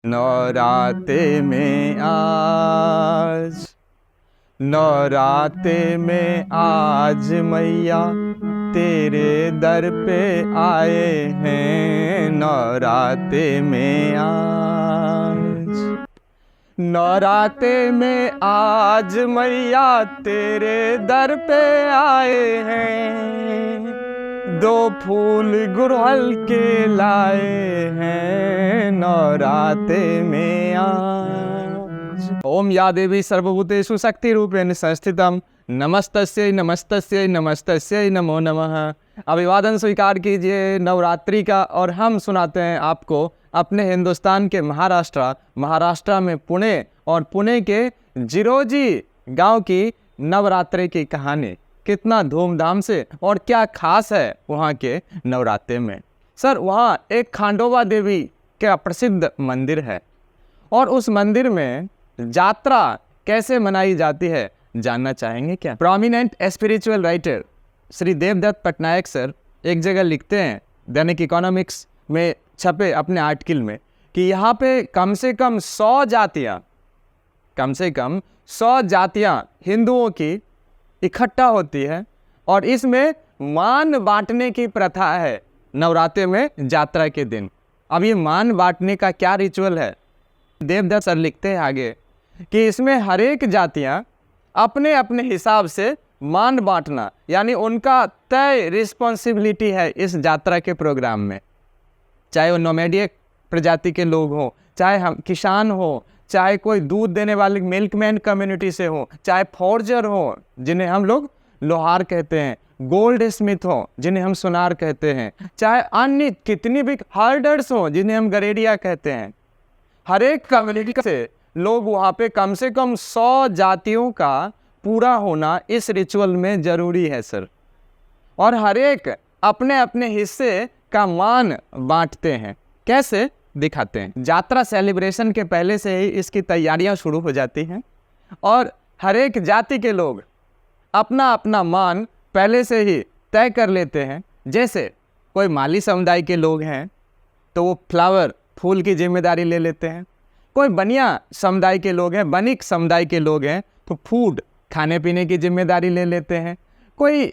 नौराते में आज, नौराते में आज मैया तेरे दर पे आए हैं। नौराते में आज, नौराते में आज मैया तेरे दर पे आए हैं। दो फूल गुड़हल के लाए हैं नौराते में आज। ओम या देवी सर्वभूतेषु शक्ति रूपेण संस्थितम नमस्तस्यै नमस्तस्यै नमस्तस्यै नमो नमः। अभिवादन स्वीकार कीजिए नवरात्रि का। और हम सुनाते हैं आपको अपने हिंदुस्तान के महाराष्ट्र में पुणे और पुणे के जिरोजी गांव की नवरात्रि की कहानी। कितना धूमधाम से और क्या खास है वहाँ के नवरात्रे में। सर, वहाँ एक खांडोबा देवी का प्रसिद्ध मंदिर है और उस मंदिर में यात्रा कैसे मनाई जाती है जानना चाहेंगे क्या? Prominent spiritual writer Shri Devdutt Pattanaik sir एक जगह लिखते हैं दैनिक इकोनॉमिक्स में छपे अपने आर्टिकल में कि यहाँ पे कम से कम 100 जातियाँ हिंदुओं की इकट्ठा होती है और इसमें मान बांटने की प्रथा है नवरात्रे में यात्रा के दिन। अब ये मान बांटने का क्या रिचुअल है? देवदत्त सर लिखते हैं आगे कि इसमें हर एक जातियाँ अपने अपने हिसाब से मान बांटना, यानी उनका तय रिस्पॉन्सिबिलिटी है इस यात्रा के प्रोग्राम में। चाहे वो नोमैडिक प्रजाति के लोग हों, चाहे हम किसान हो, चाहे कोई दूध देने वाले मिल्कमैन कम्युनिटी से हो, चाहे फोर्जर हो जिन्हें हम लोग लोहार कहते हैं, गोल्ड स्मिथ हो जिन्हें हम सुनार कहते हैं, चाहे अन्य कितनी भी हर्डर्स हो जिन्हें हम गरेड़िया कहते हैं। हर एक कम्युनिटी से लोग वहाँ पे कम से कम 100 जातियों का पूरा होना इस रिचुअल में जरूरी है सर। और हर एक अपने अपने हिस्से का मान बांटते हैं। कैसे दिखाते हैं? यात्रा सेलिब्रेशन के पहले से ही इसकी तैयारियां शुरू हो जाती हैं और हर एक जाति के लोग अपना अपना मान पहले से ही तय कर लेते हैं। जैसे कोई माली समुदाय के लोग हैं तो वो फूल की जिम्मेदारी ले लेते हैं। कोई बनिया समुदाय के लोग हैं, बनिक समुदाय के लोग हैं तो फूड खाने पीने की जिम्मेदारी ले लेते हैं। कोई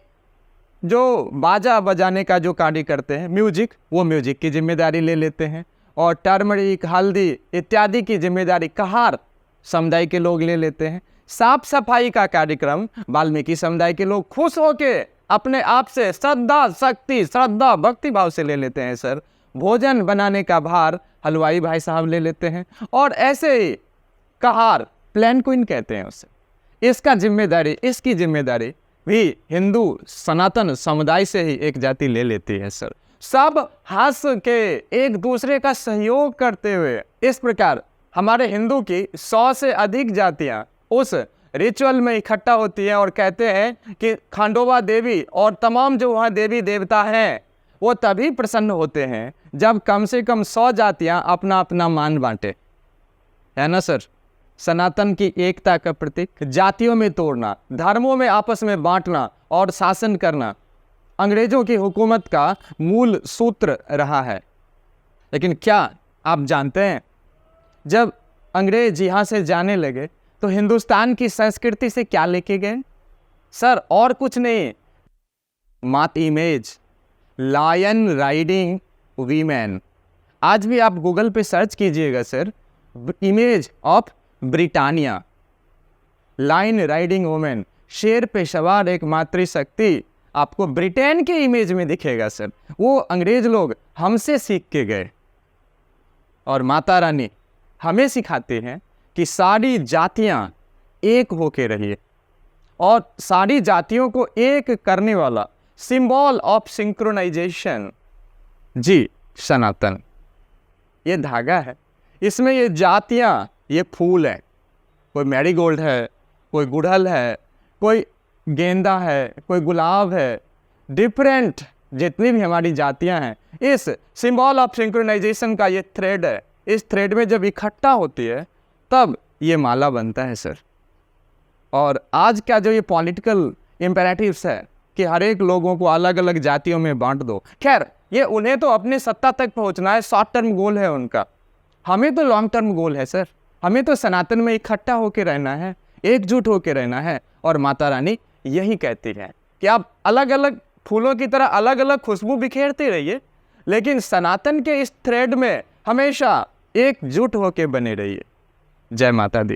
जो बाजा बजाने का जो कार्य करते हैं, म्यूजिक, वो म्यूजिक की जिम्मेदारी ले लेते हैं। और टर्मरिक, हल्दी इत्यादि की जिम्मेदारी कहार समुदाय के लोग ले लेते हैं। साफ सफाई का कार्यक्रम वाल्मीकि समुदाय के लोग खुश होके अपने आप से श्रद्धा भक्ति भाव से ले लेते हैं सर। भोजन बनाने का भार हलवाई भाई साहब ले लेते हैं। और ऐसे ही कहार, प्लान क्वीन कहते हैं उसे, इसकी जिम्मेदारी भी हिंदू सनातन समुदाय से ही एक जाति ले लेती है सर। सब हंस के एक दूसरे का सहयोग करते हुए इस प्रकार हमारे हिंदू की 100 से अधिक जातियां उस रिचुअल में इकट्ठा होती हैं और कहते हैं कि खांडोबा देवी और तमाम जो वहाँ देवी देवता हैं वो तभी प्रसन्न होते हैं जब कम से कम 100 जातियां अपना अपना मान बांटे, है ना सर। सनातन की एकता का प्रतीक जातियों में तोड़ना, धर्मों में आपस में बांटना और शासन करना अंग्रेजों की हुकूमत का मूल सूत्र रहा है। लेकिन क्या आप जानते हैं, जब अंग्रेज यहाँ से जाने लगे तो हिंदुस्तान की संस्कृति से क्या लेके गए सर? और कुछ नहीं, मात इमेज, लायन राइडिंग वीमेन। आज भी आप गूगल पे सर्च कीजिएगा sir, image of Britannia, lion riding women, शेर पे सवार एक मातृशक्ति आपको ब्रिटेन के इमेज में दिखेगा सर। वो अंग्रेज लोग हमसे सीख के गए और माता रानी हमें सिखाते हैं कि सारी जातियां एक होके रहिए। और सारी जातियों को एक करने वाला सिंबल ऑफ सिंक्रोनाइजेशन जी सनातन, ये धागा है। इसमें ये जातियां, ये फूल है, कोई मैरीगोल्ड है, कोई गुड़हल है, कोई गेंदा है, कोई गुलाब है, डिफरेंट जितनी भी हमारी जातियां हैं, इस सिंबल ऑफ सिंक्रोनाइजेशन का ये थ्रेड है। इस थ्रेड में जब इकट्ठा होती है तब ये माला बनता है सर। और आज का जो ये पॉलिटिकल इम्पेरेटिव्स है कि हर एक लोगों को अलग अलग जातियों में बांट दो, खैर ये उन्हें तो अपनी सत्ता तक पहुंचना है, शॉर्ट टर्म गोल है उनका। हमें तो लॉन्ग टर्म गोल है सर, हमें तो सनातन में इकट्ठा होकर रहना है, एकजुट होकर रहना है। और माता रानी यही कहती है कि आप अलग अलग फूलों की तरह अलग अलग खुशबू बिखेरते रहिए, लेकिन सनातन के इस थ्रेड में हमेशा एकजुट होकर बने रहिए। जय माता दी।